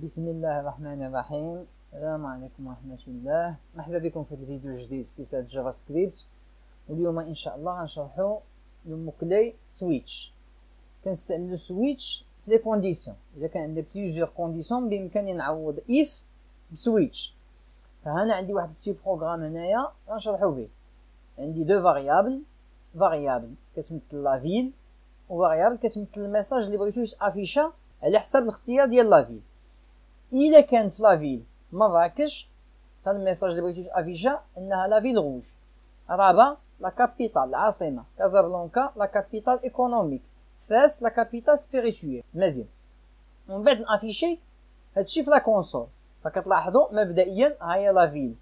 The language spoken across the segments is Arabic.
بسم الله الرحمن الرحيم. السلام عليكم ورحمة الله. مرحبا بكم في الفيديو الجديد في سلسلة جافا سكريبت. واليوم ان شاء الله غنشرحو لو موكلي سويتش. كنستعملو سويتش في لي كونديسيون. اذا كان عندنا بليزيور كونديسيون بامكاني نعوض اف بسويتش. فهنا عندي واحد التي بروغرام هنايا غنشرحو به. عندي دو فاريابل كتمثل لا فيل وفاريابل كتمثل الميساج اللي بغيتو يتافيشا على حساب الاختيار ديال لا فيل. إلا كان في لافيل مراكش فالميساج اللي بغيتو تافيشا انها لافيل روج. رابا لا كابيتال العاصمه، كازابلانكا لا كابيتال ايكونوميك، فاس لا كابيتال سبيريتويل. مزيان، ومن بعد نافيشي هادشي في لا كونسول. فكتلاحظوا مبدئيا هاهي لافيل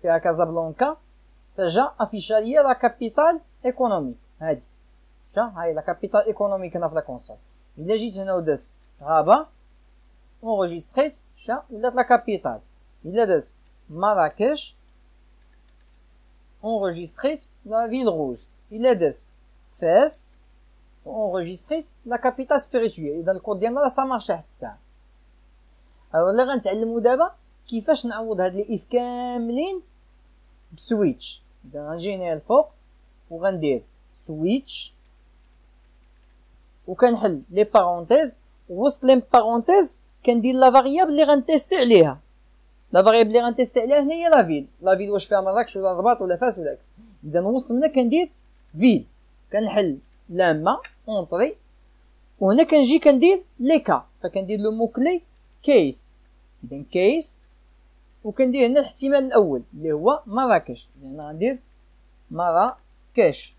فيها كازابلانكا، فجا افيشا ليا لا كابيتال ايكونوميك. هادي جا هاهي لا كابيتال ايكونوميك هنا في لا كونسول. الا جيت هنا ودرت رابا اونغيستريت شا ولات لا كابيتال. الا درت مراكش اونغيستريت لا فيل روج. الا درت فاس اونغيستريت لا كابيتال سبيريتويل. اذا الكود ديالنا راه سامارشي حتى الساعه. ولا غنتعلموا دابا كيفاش نعوض هاد لي اف كاملين بسويتش. اذا غنجي هنا الفوق وغندير سويتش وكنحل لي بارونتيز، وسط لي بارونتيز كندير لا فاريابل اللي غنتيستي عليها. لا فاريابل اللي غنتيستي عليها هنا هي لا فيل واش فيها مراكش ولا الرباط ولا فاس ولا اكس. اذا وسط منها كندير فيل، كنحل لامه اونطري، وهنا كنجي كندير لي كا، فكندير لو موكلي كيس. اذا كيس وكندير هنا الاحتمال الاول اللي هو مراكش. اذا غندير مراكش،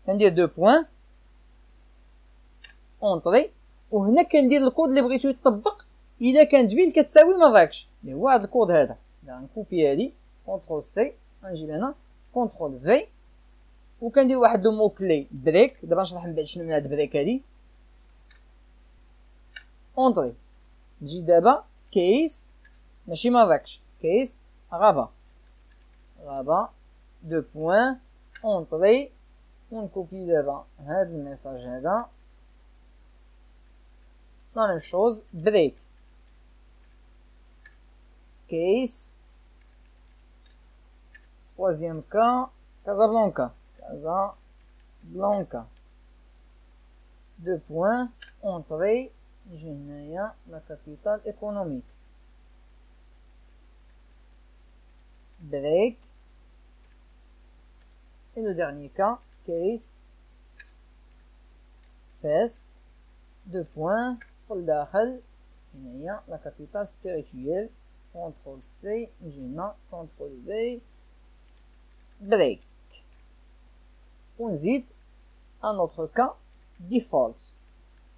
كندير دو بوين اونطري، وهنا كندير الكود اللي بغيتو يطبق الا كانت فيل كتساوي مراكش اللي هو هذا الكود هذا. غنكوبي هادي كونترول سي، غنجيب هنا كونترول في، وكندير واحد لو موكلي بريك. دابا نشرح من بعد شنو من هاد بريك هادي. اونطري، نجي دابا كيس ماشي مراكش، كيس غابا دو بوين اونطري، ونكوبي دابا هاد الميساج هذا لا ميم شوز بريك كيس troisième cas Casablanca deux points entrée نجي هنايا لا كابيتال ايكونوميك بريك. et le dernier cas case فاس deux points دخل داخل هنايا لا كابيتال سبيريتويل. كونترول سي، نجي هنا كونترول في بريك، ونزيد ان اوتر كا ديفولت.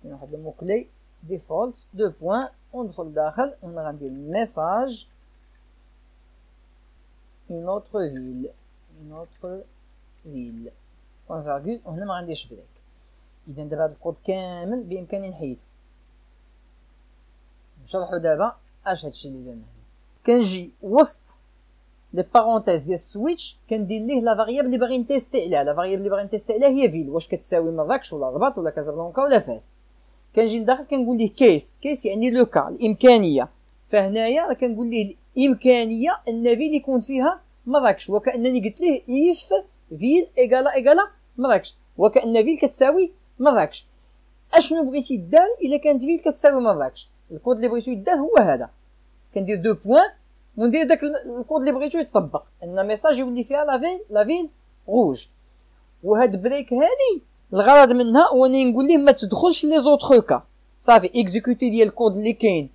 كاين واحد الموكلي ديفولت دو بوين، وندخل داخل وهنا غندير ميساج اون اوتر فيل بوين فارغول، وهنا ما غنديرش بريك. اذا دابا هاد الكود كامل بامكاني نحيدو. نشرحو دابا اش هادشي اللي درنا. كنجي وسط لي بارونتيز ديال السويتش كندير ليه لا فاريابل اللي باغي نتيستي عليها. لا فاريابل اللي باغي نتيستي عليها هي فيل، واش كتساوي مراكش ولا الرباط ولا كازابلانكا ولا فاس. كنجي لداخل كنقول ليه كيس يعني لو كا، الامكانيه. فهنايا راه كنقول ليه الامكانيه ان فيل يكون فيها مراكش، وكانني قلت ليه اف فيل ايكالا مراكش، وكان فيل كتساوي مراكش. اشنو بغيتي يدار الا كانت فيل كتساوي مراكش؟ الكود اللي بغيتو يدار هو هذا. كندير دو بوين وندير داك الكود اللي بغيتو يطبق ان ميساج يولي فيها لا فيل روج. وهاد بريك هادي الغرض منها هو اني نقول ليه ما تدخلش لي زوطخ كا. صافي اكزيكوتي ديال الكود اللي كاين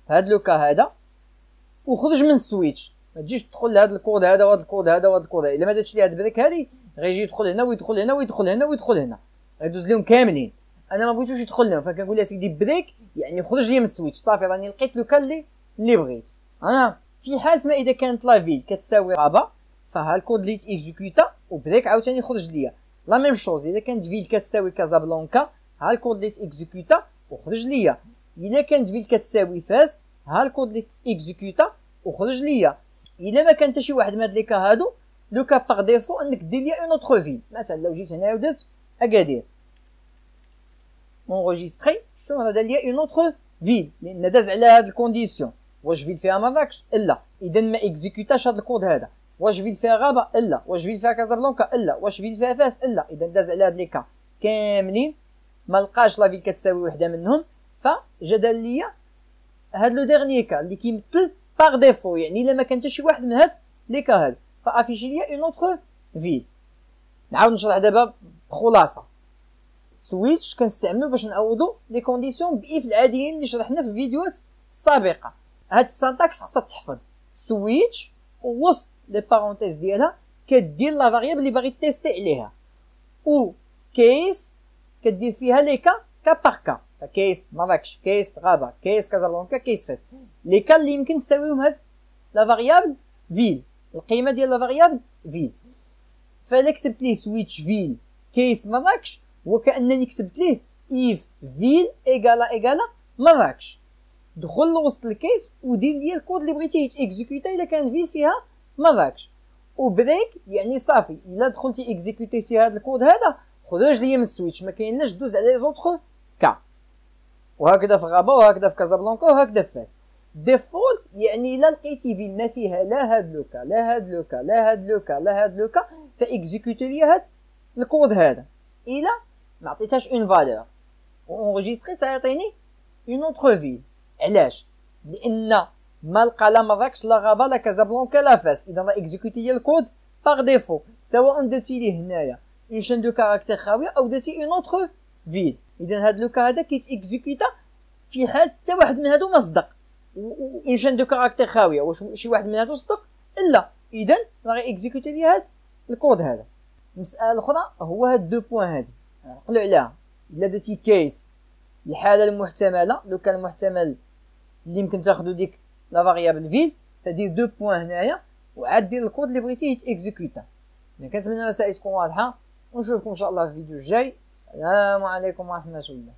في هاد لو كا هذا وخرج من السويتش. ما تجيش تدخل لهاد الكود هذا وهاد الكود هذا وهاد الكود هذا. الا ما درتش ليه هاد بريك هادي غيجي يدخل هنا ويدخل هنا ويدخل هنا ويدخل هنا، غيدوز ليهم كاملين. انا ما بغيتوش يدخل لهم، فكنقول له سيدي بريك يعني خرج لي من السويتش. صافي راني لقيت لو كا اللي بغيت انا. في حال ما اذا كانت لا فيل كتساوي رابا فها الكود اللي تيكزيكوتا وبريك عاوتاني خرج ليا. لا ميم شوز اذا كانت فيل كتساوي كازابلانكا ها الكود اللي تيكزيكوتا وخرج ليا. اذا كانت فيل كتساوي فاس ها الكود اللي تيكزيكوتا وخرج ليا. الا ما كان حتى شي واحد من هاد لي كا هادو، لو كا باغ ديفو انك دير ليا اون اوتر فيل. مثلا لو جيت هنا ودرت اكادير اونغيستري، شوف راه دار ليا اون اوتر فيل لان داز على هاد الكونديسيون. واش فيل فيها مراكش؟ لا، اذا ما اكزيكوتاش هاد الكود هذا. واش فيل فيها غابه؟ لا. واش فيل فيها كازابلانكا؟ لا. واش فيل فيها فاس؟ لا. اذا داز على هاد لي كا كاملين، ما لقاش لا فيل كتساوي وحده منهم، فجا ليا هاد لو ديرنيي كا اللي كيمثل باغ ديفو، يعني الا ما كان حتى شي واحد من هاد لي كا هاد فافيشي ليا اون اوتر فيل. نعاود نشرح دابا بخلاصه. سويتش كنستعملو باش نعوضو لي كونديسيون باف العاديين اللي شرحنا في الفيديوهات السابقه. هاد السانتاكس خصها تحفظ. سويتش ووسط لي بارونتيز ديالها كدير لا فاريابل اللي باغي تيستي عليها، و كيس كدير فيها لي كا باغ كا، كيس مراكش، كيس غابه، كيس كازابلانكا، كيس فاس، لي كا اللي يمكن تساويهم هاد لا فاريابل فيل، القيمه ديال لا فاريابل فيل. فالا كتبت ليه سويتش فيل كيس مراكش وكانني كتبت ليه اف فيل ايكالا مراكش. دخل لوسط الكيس ودير لي الكود اللي بغيتي يتيكزيكوتا الا كان فيل فيها مراكش، وبريك يعني صافي الا دخلتي اكزيكوتيتي هذا الكود هذا خرج ليا من السويتش، ما كايناش دوز على لي زوطخ كا. وهكذا في غابه، وهكذا في كازابلانكا، وهكذا في فاس. ديفولت يعني الا لقيتي فيل ما فيها لا هاد لو كا لا هاد لو كا لا هاد لو كا لا هاد لو كا فاكزيكوتي ليا هاد الكود هذا. الا ما عطيتهاش اون فالور اونغيستري سيعطيني اون اوتر فيل. علاش؟ لان ما لقى لا مراكش لا غابه لا كازابلانكا لا فاس، اذا اكزيكوتي ليا الكود باغ ديفو، سواء درتي ليه هنايا اون شين دو كاركتير خاويه او درتي اون اوتر فيل. اذا هاد لو كا هذا كيتيكزيكوتا في حال حتى واحد من هادو ما صدق، اون شين دو كاركتير خاويه. واش شي واحد من هادو صدق؟ لا، اذا راه اكزيكوتي لي هاد الكود هذا. المساله الاخرى هو هاد دو بوين هادي عقلوا عليها. الا درتي كيس الحاله المحتمله، لو كان المحتمل اللي يمكن تاخذوا ديك لا فاريابل فيل، فدير دو بوين هنايا وعاد دير الكود اللي بغيتي يتيكزيكوتا. كنتمنى المسائل تكون واضحه، ونشوفكم ان شاء الله في الفيديو الجاي. السلام عليكم ورحمه الله.